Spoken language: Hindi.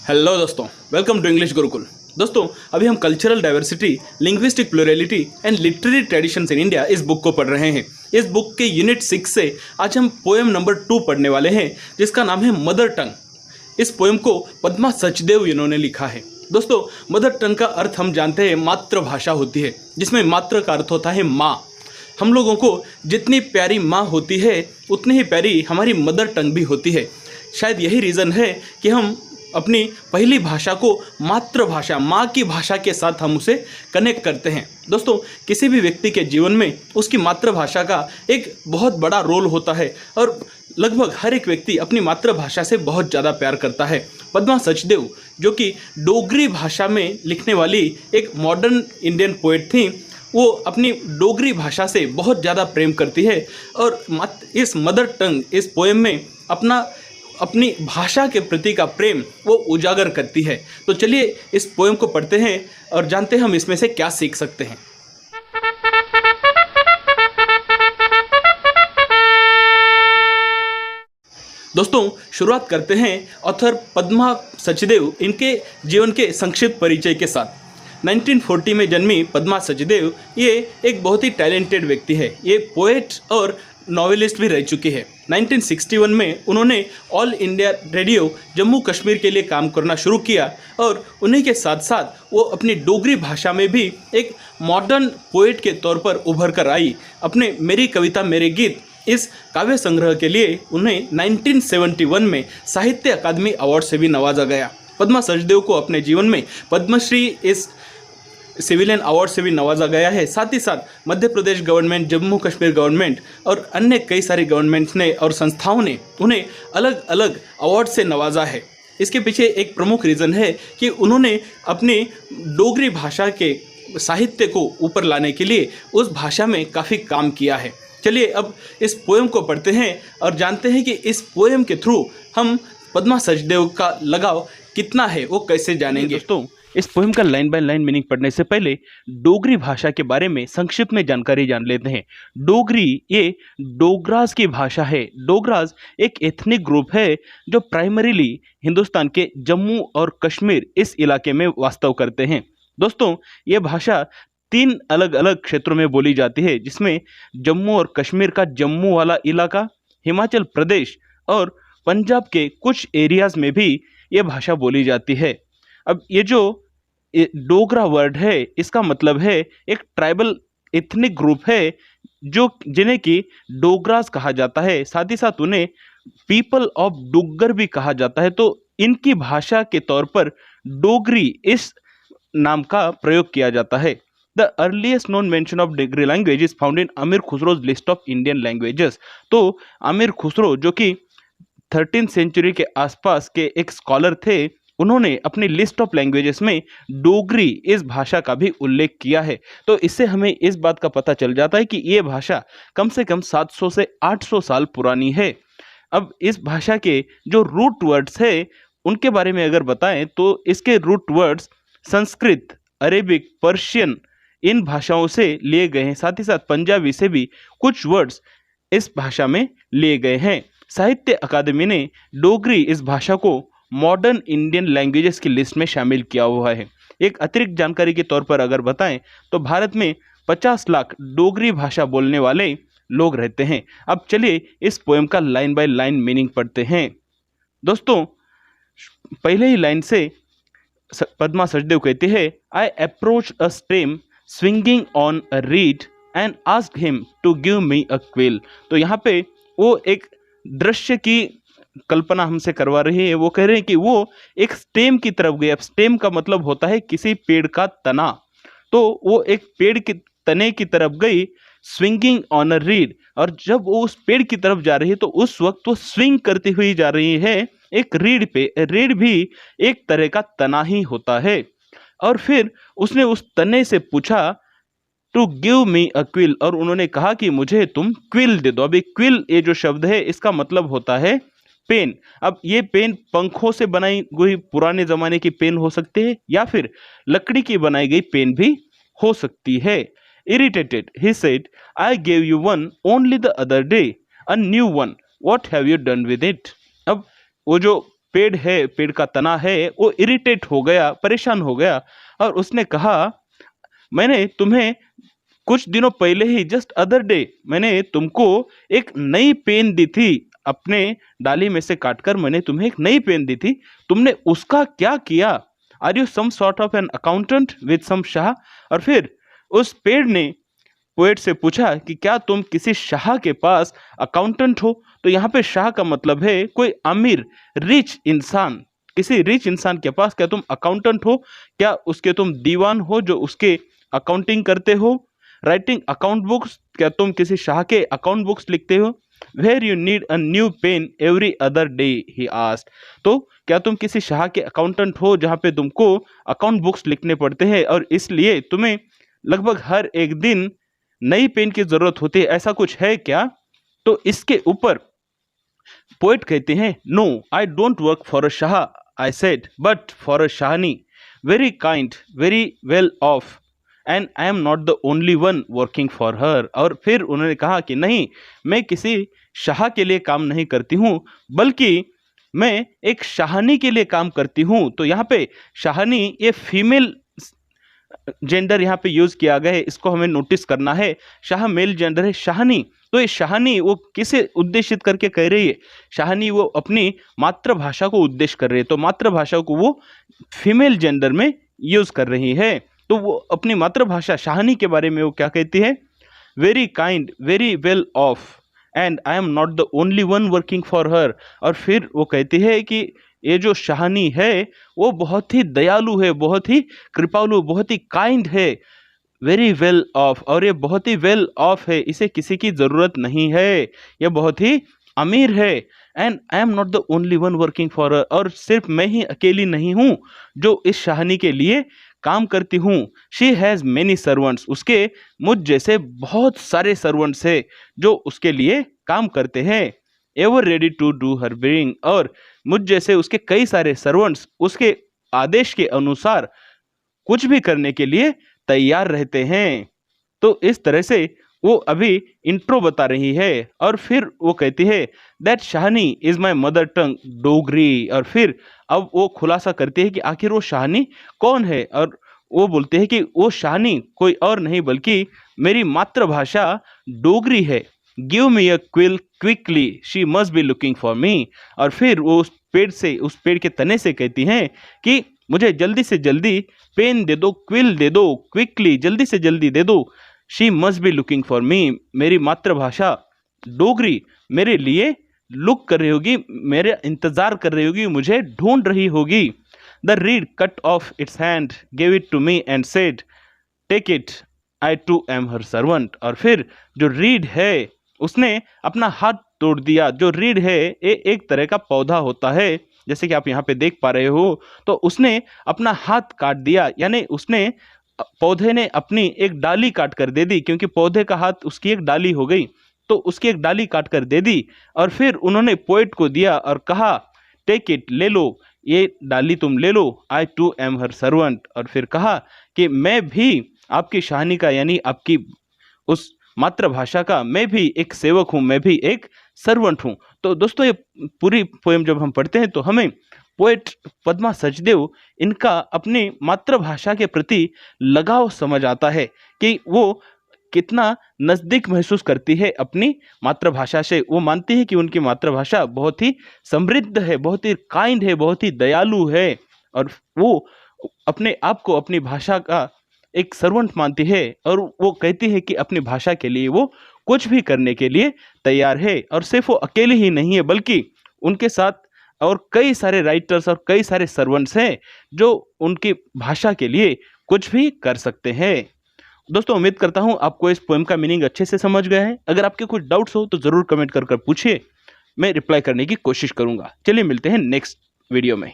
हेलो दोस्तों, वेलकम टू इंग्लिश गुरुकुल। दोस्तों, अभी हम cultural diversity, linguistic plurality and literary traditions in India इस बुक को पढ़ रहे हैं। इस बुक के यूनिट 6 से आज हम पोएम नंबर 2 पढ़ने वाले हैं, जिसका नाम है मदर टंग। इस पोएम को पद्मा सचदेव इन्होंने लिखा है। दोस्तों, मदर टंग का अर्थ हम जानते हैं मातृभाषा होती है, जिसमें मातृ का अर्थ होता है माँ। हम लोगों को जितनी प्यारी माँ होती है, उतनी ही प्यारी हमारी मदर टंग भी होती है। शायद यही रीज़न है कि हम अपनी पहली भाषा को मातृभाषा, माँ की भाषा के साथ हम उसे कनेक्ट करते हैं। दोस्तों, किसी भी व्यक्ति के जीवन में उसकी मातृभाषा का एक बहुत बड़ा रोल होता है और लगभग हर एक व्यक्ति अपनी मातृभाषा से बहुत ज़्यादा प्यार करता है। पद्मा सचदेव, जो कि डोगरी भाषा में लिखने वाली एक मॉडर्न इंडियन पोएट थी, वो अपनी डोगरी भाषा से बहुत ज़्यादा प्रेम करती है और इस मदर टंग, इस पोएम में अपनी भाषा के प्रति का प्रेम वो उजागर करती है। तो चलिए इस पोएम को पढ़ते हैं और जानते हैं हम इसमें से क्या सीख सकते हैं। दोस्तों, शुरुआत करते हैं ऑथर पद्मा सचदेव इनके जीवन के संक्षिप्त परिचय के साथ। 1940 में जन्मी पद्मा सचदेव ये एक बहुत ही टैलेंटेड व्यक्ति है। ये पोएट और नॉवेलिस्ट भी रह चुकी है। 1961 में उन्होंने all India radio Jammu Kashmir के लिए काम करना शुरू किया और उन्हीं के साथ साथ वो अपनी डोगरी भाषा में भी एक मॉडर्न पोएट के तौर पर उभर कर आई। अपने मेरी कविता मेरे गीत इस काव्य संग्रह के लिए उन्हें 1971 में साहित्य अकादमी अवार्ड से भी नवाजा गया। पद्मा सचदेव को अपने जीवन में पद्मश्री इस सिविलियन अवार्ड से भी नवाजा गया है। साथ ही साथ मध्य प्रदेश गवर्नमेंट, जम्मू कश्मीर गवर्नमेंट और अन्य कई सारी गवर्नमेंट्स ने और संस्थाओं ने उन्हें अलग अलग अवार्ड से नवाजा है। इसके पीछे एक प्रमुख रीज़न है कि उन्होंने अपनी डोगरी भाषा के साहित्य को ऊपर लाने के लिए उस भाषा में काफ़ी काम किया है। चलिए अब इस पोएम को पढ़ते हैं और जानते हैं कि इस पोएम के थ्रू हम पद्मा सचदेव का लगाव कितना है वो कैसे जानेंगे। दोस्तों, इस पोएम का लाइन बाय लाइन मीनिंग पढ़ने से पहले डोगरी भाषा के बारे में संक्षिप्त में जानकारी जान लेते हैं। डोगरी ये डोगराज की भाषा है। डोगराज एक एथनिक ग्रुप है जो प्राइमरीली हिंदुस्तान के जम्मू और कश्मीर इस इलाके में वास्तव करते हैं। दोस्तों, ये भाषा 3 अलग अलग क्षेत्रों में बोली जाती है, जिसमें जम्मू और कश्मीर का जम्मू वाला इलाका, हिमाचल प्रदेश और पंजाब के कुछ एरियाज में भी ये भाषा बोली जाती है। अब ये जो डोगरा वर्ड है, इसका मतलब है एक ट्राइबल एथनिक ग्रुप है जो जिन्हें कि डोगरास कहा जाता है। साथ ही साथ उन्हें पीपल ऑफ डुग्गर भी कहा जाता है। तो इनकी भाषा के तौर पर डोगरी इस नाम का प्रयोग किया जाता है। The earliest known mention of Dogri language is found in अमीर खुसरोज लिस्ट ऑफ इंडियन लैंग्वेजेस। तो अमीर खुसरो, जो कि 13th सेंचुरी के आसपास के एक स्कॉलर थे, उन्होंने अपनी लिस्ट ऑफ लैंग्वेजेस में डोगरी इस भाषा का भी उल्लेख किया है। तो इससे हमें इस बात का पता चल जाता है कि ये भाषा कम से कम 700 से 800 साल पुरानी है। अब इस भाषा के जो रूट वर्ड्स है उनके बारे में अगर बताएं तो इसके root words Sanskrit, Arabic, Persian इन भाषाओं से लिए गए हैं। साथ ही साथ पंजाबी से भी कुछ वर्ड्स इस भाषा में लिए गए हैं। साहित्य अकादमी ने डोगरी इस भाषा को मॉडर्न इंडियन लैंग्वेजेस की लिस्ट में शामिल किया हुआ है। एक अतिरिक्त जानकारी के तौर पर अगर बताएं तो भारत में 50 लाख डोगरी भाषा बोलने वाले लोग रहते हैं। अब चलिए इस पोएम का लाइन बाय लाइन मीनिंग पढ़ते हैं। दोस्तों, पहले ही लाइन से पद्मा सचदेव कहती है, I approach a stream swinging on a reed and asked him to give me a quill. तो यहाँ पे वो एक दृश्य की कल्पना हमसे करवा रही है। वो कह रहे हैं कि वो एक स्टेम की तरफ गए। अब स्टेम का मतलब होता है किसी पेड़ का तना। तो वो एक पेड़ के तने की तरफ गई, स्विंगिंग ऑन अ रीड, और जब वो उस पेड़ की तरफ जा रही है तो उस वक्त वो स्विंग करती हुई जा रही है एक रीड पे। रीड भी एक तरह का तना ही होता है। और फिर उसने उस तने से पूछा to give me a quill, और उन्होंने कहा कि मुझे तुम क्विल दे दो। अभी क्विल ये जो शब्द है इसका मतलब होता है पेन। अब ये पेन पंखों से बनाई हुई पुराने जमाने की पेन हो सकती है या फिर लकड़ी की बनाई गई पेन भी हो सकती है। Irritated he said, I gave you one only the other day, a new one, what have you done with it. अब वो जो पेड़ है, पेड़ का तना है, वो इरिटेट हो गया, परेशान हो गया और उसने कहा, मैंने तुम्हें कुछ दिनों पहले ही जस्ट अदर डे मैंने तुमको एक नई पेन दी थी, अपने डाली में से काटकर मैंने तुम्हें एक नई पेन दी थी, तुमने उसका क्या किया? Are you some sort of an accountant with some shah? और फिर उस पेड़ ने पोएट से पूछा कि क्या तुम किसी शाह के पास अकाउंटेंट हो? तो यहाँ पे शाह का मतलब है कोई अमीर, रिच इंसान। किसी रिच इंसान के पास क्या तुम अकाउंटेंट हो? क्या उसके तुम दीवान हो जो उसके अकाउंटिंग करते हो? राइटिंग अकाउंट बुक्स, क्या तुम किसी शाह के अकाउंट बुक्स लिखते हो? Where you need a new pen every other day he asked. तो क्या तुम किसी शाह के अकाउंटेंट हो जहाँ पे तुमको अकाउंट बुक्स लिखने पड़ते हैं और इसलिए तुम्हें लगभग हर एक दिन नई पेन की जरूरत होती है, ऐसा कुछ है क्या? तो इसके ऊपर पोएट कहते हैं, no I don't work for a shah, I said, but for a shahni, very kind, very well off, and I am not the only one working for her. और फिर उन्होंने कहा कि नहीं, मैं किसी शाह के लिए काम नहीं करती हूँ, बल्कि मैं एक शाहनी के लिए काम करती हूँ। तो यहाँ पे शाहनी, ये फीमेल जेंडर यहाँ पे यूज किया गया है, इसको हमें नोटिस करना है। शाह मेल जेंडर है, शाहनी, तो ये शाहनी वो किसे उद्देशित करके कह रही है? शाहनी वो अपनी मातृभाषा को उद्देश्य कर रही है, तो मातृभाषा को वो फीमेल जेंडर में यूज कर रही है। तो वो अपनी मातृभाषा शाहनी के बारे में वो क्या कहती है? Very kind, very well off, and I am not the only one working for her. और फिर वो कहती है कि ये जो शाहनी है वो बहुत ही दयालु है, बहुत ही कृपालु, बहुत ही काइंड है, वेरी वेल ऑफ, और ये बहुत ही वेल ऑफ है, इसे किसी की जरूरत नहीं है, ये बहुत ही अमीर है। And I am not the only one working for her, और सिर्फ मैं ही अकेली नहीं हूँ जो इस शाहनी के लिए काम करती हूँ। शी हैज़ मेनी सर्वेंट्स, उसके मुझ जैसे बहुत सारे सर्वेंट्स है जो उसके लिए काम करते हैं। Ever ready to do her bidding, और मुझ जैसे उसके कई सारे सर्वेंट्स उसके आदेश के अनुसार कुछ भी करने के लिए तैयार रहते हैं। तो इस तरह से वो अभी इंट्रो बता रही है और फिर वो कहती है that Shahani is my mother tongue Dogri. और फिर अब वो खुलासा करती है कि आखिर वो शाहनी कौन है, और वो बोलते हैं कि वो शाहनी कोई और नहीं बल्कि मेरी मातृभाषा डोगरी है। Give me a quill quickly, she must be looking for me. और फिर वो उस पेड़ के तने से कहती हैं कि मुझे जल्दी से जल्दी पेन दे दो, क्विल दे दो, क्विकली, जल्दी से जल्दी दे दो। She must be looking for me, मेरी मातृभाषा डोगरी मेरे लिए लुक कर रही होगी, मेरे इंतजार कर रही होगी, मुझे ढूंढ रही होगी। The reed cut off its hand, gave it to me and said take it, I too am her servant. और फिर जो रीड है उसने अपना हाथ तोड़ दिया। जो रीड है ये एक तरह का पौधा होता है, जैसे कि आप यहाँ पे देख पा रहे हो। तो उसने अपना हाथ काट दिया, यानी उसने पौधे ने अपनी एक डाली काट कर दे दी, क्योंकि पौधे का हाथ उसकी एक डाली हो गई, तो उसकी एक डाली काट कर दे दी। और फिर उन्होंने पोएट को दिया और कहा टेक इट, ले लो, ये डाली तुम ले लो, आई टू एम हर सर्वेंट। और फिर कहा कि मैं भी आपकी शाहनी का, यानी आपकी उस मातृभाषा का मैं भी एक सेवक हूँ, मैं भी एक सर्वेंट हूँ। तो दोस्तों ये पूरी पोएम जब हम पढ़ते हैं तो हमें पोएट पद्मा सचदेव इनका अपनी मातृभाषा के प्रति लगाव समझ आता है कि वो कितना नज़दीक महसूस करती है अपनी मातृभाषा से। वो मानती है कि उनकी मातृभाषा बहुत ही समृद्ध है, बहुत ही काइंड है, बहुत ही दयालु है, और वो अपने आप को अपनी भाषा का एक सर्वेंट मानती है। और वो कहती है कि अपनी भाषा के लिए वो कुछ भी करने के लिए तैयार है। और सिर्फ वो अकेले ही नहीं है बल्कि उनके साथ और कई सारे राइटर्स और कई सारे सर्वेंट्स हैं जो उनकी भाषा के लिए कुछ भी कर सकते हैं। दोस्तों उम्मीद करता हूँ आपको इस पोएम का मीनिंग अच्छे से समझ गया है। अगर आपके कुछ डाउट्स हो तो ज़रूर कमेंट कर पूछिए, मैं रिप्लाई करने की कोशिश करूँगा। चलिए मिलते हैं नेक्स्ट वीडियो में।